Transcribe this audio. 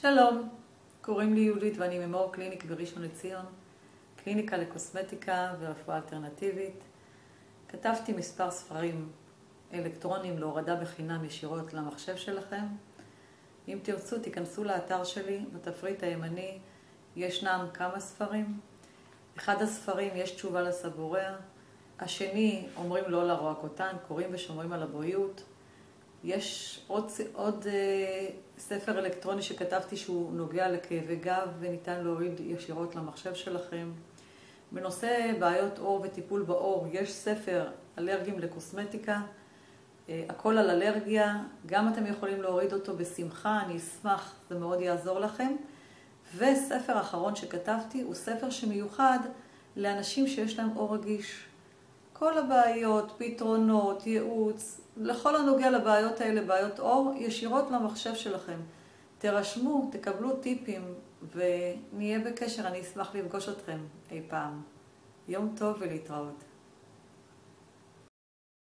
שלום, קוראים לי יהודית ואני ממור קליניק בראשון לציון, קליניקה לקוסמטיקה ורפואה אלטרנטיבית. כתבתי מספר ספרים אלקטרוניים להורדה בחינם ישירות למחשב שלכם. אם תרצו, תיכנסו לאתר שלי, בתפריט הימני ישנם כמה ספרים. אחד הספרים יש תשובה לסבוריה, השני אומרים לא לרוע קוטן, קוראים ושומרים על הבריאות. יש עוד ספר אלקטרוני שכתבתי שהוא נוגע לכאבי גב וניתן להוריד ישירות למחשב שלכם. בנושא בעיות עור וטיפול בעור יש ספר אלרגיים לקוסמטיקה, הכל על אלרגיה, גם אתם יכולים להוריד אותו בשמחה, אני אשמח, זה מאוד יעזור לכם. וספר האחרון שכתבתי הוא ספר שמיוחד לאנשים שיש להם עור רגיש. כל הבעיות, פתרונות, ייעוץ, לכל הנוגע לבעיות האלה, בעיות עור, ישירות למחשב שלכם. תרשמו, תקבלו טיפים ונהיה בקשר, אני אשמח לפגוש אתכם אי פעם. יום טוב ולהתראות.